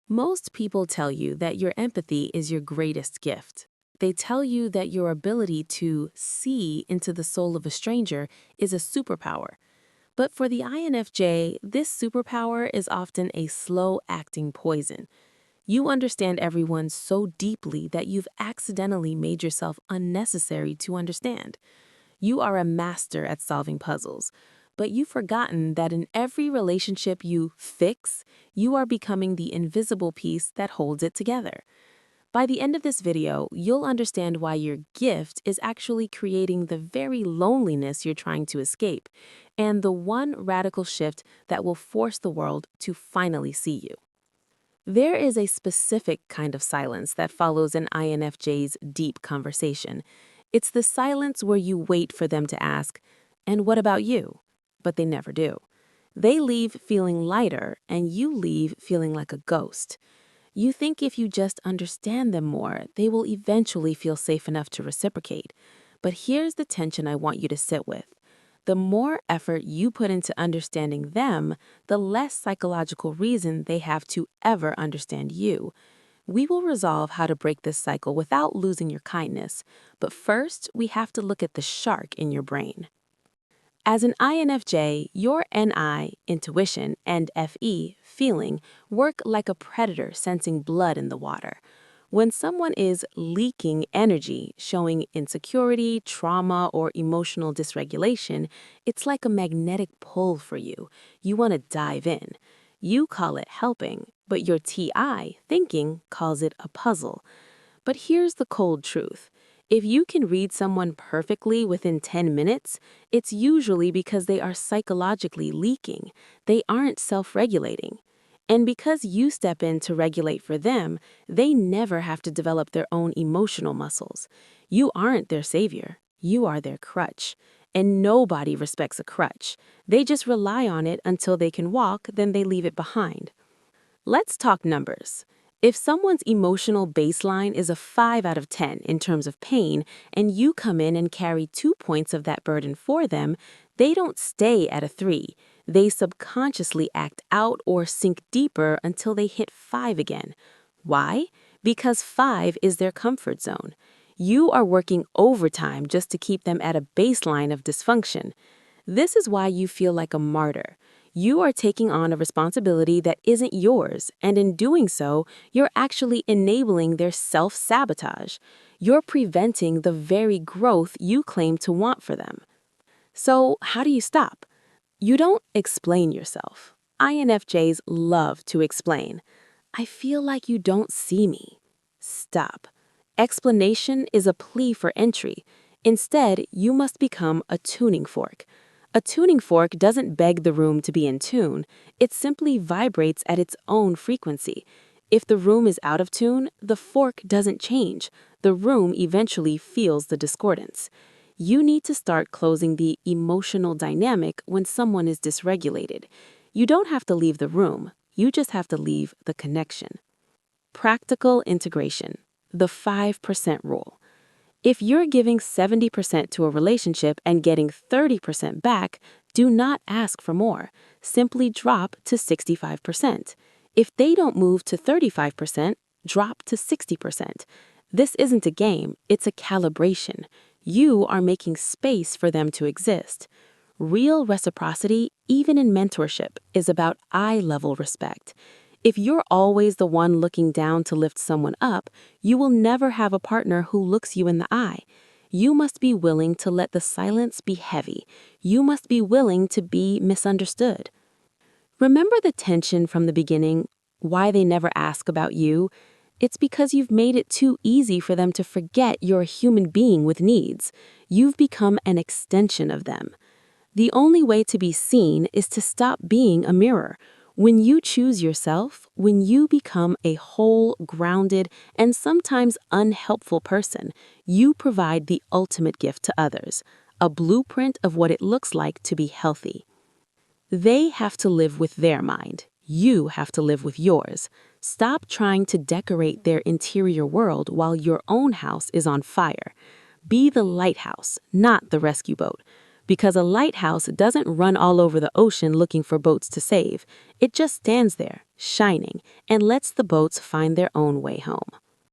Most people tell you that your empathy is your greatest gift. They tell you that your ability to see into the soul of a stranger is a superpower. But for the INFJ, this superpower is often a slow-acting poison. You understand everyone so deeply that you've accidentally made yourself unnecessary to understand. You are a master at solving puzzles, but you've forgotten that in every relationship you fix, you are becoming the invisible piece that holds it together. By the end of this video, you'll understand why your gift is actually creating the very loneliness you're trying to escape, and the one radical shift that will force the world to finally see you. There is a specific kind of silence that follows an INFJ's deep conversation. It's the silence where you wait for them to ask, "And what about you?" But they never do. They leave feeling lighter, and you leave feeling like a ghost. You think if you just understand them more, they will eventually feel safe enough to reciprocate. But here's the tension I want you to sit with. The more effort you put into understanding them, the less psychological reason they have to ever understand you. We will resolve how to break this cycle without losing your kindness. But first, we have to look at the shark in your brain. As an INFJ, your NI, intuition, and FE, feeling, work like a predator sensing blood in the water. When someone is leaking energy, showing insecurity, trauma, or emotional dysregulation, it's like a magnetic pull for you. You want to dive in. You call it helping, but your TI, thinking, calls it a puzzle. But here's the cold truth. If you can read someone perfectly within 10 minutes, it's usually because they are psychologically leaking. They aren't self-regulating. And because you step in to regulate for them, they never have to develop their own emotional muscles. You aren't their savior. You are their crutch. And nobody respects a crutch. They just rely on it until they can walk, then they leave it behind. Let's talk numbers. If someone's emotional baseline is a 5 out of 10 in terms of pain, and you come in and carry 2 points of that burden for them, they don't stay at a 3. They subconsciously act out or sink deeper until they hit 5 again. Why? Because 5 is their comfort zone. You are working overtime just to keep them at a baseline of dysfunction. This is why you feel like a martyr. You are taking on a responsibility that isn't yours, and in doing so, you're actually enabling their self-sabotage. You're preventing the very growth you claim to want for them. So, how do you stop? You don't explain yourself. INFJs love to explain. I feel like you don't see me. Stop. Explanation is a plea for entry. Instead, you must become a tuning fork. A tuning fork doesn't beg the room to be in tune. It simply vibrates at its own frequency. If the room is out of tune, the fork doesn't change. The room eventually feels the discordance. You need to start closing the emotional dynamic when someone is dysregulated. You don't have to leave the room. You just have to leave the connection. Practical integration. The 5% rule. If you're giving 70% to a relationship and getting 30% back, do not ask for more. Simply drop to 65%. If they don't move to 35%, drop to 60%. This isn't a game, it's a calibration. You are making space for them to exist. Real reciprocity, even in mentorship, is about eye-level respect. If you're always the one looking down to lift someone up, you will never have a partner who looks you in the eye. You must be willing to let the silence be heavy. You must be willing to be misunderstood. Remember the tension from the beginning, why they never ask about you? It's because you've made it too easy for them to forget you're a human being with needs. You've become an extension of them. The only way to be seen is to stop being a mirror. When you choose yourself, when you become a whole, grounded, and sometimes unhelpful person, you provide the ultimate gift to others, a blueprint of what it looks like to be healthy. They have to live with their mind. You have to live with yours. Stop trying to decorate their interior world while your own house is on fire. Be the lighthouse, not the rescue boat. because a lighthouse doesn't run all over the ocean looking for boats to save. It just stands there, shining, and lets the boats find their own way home.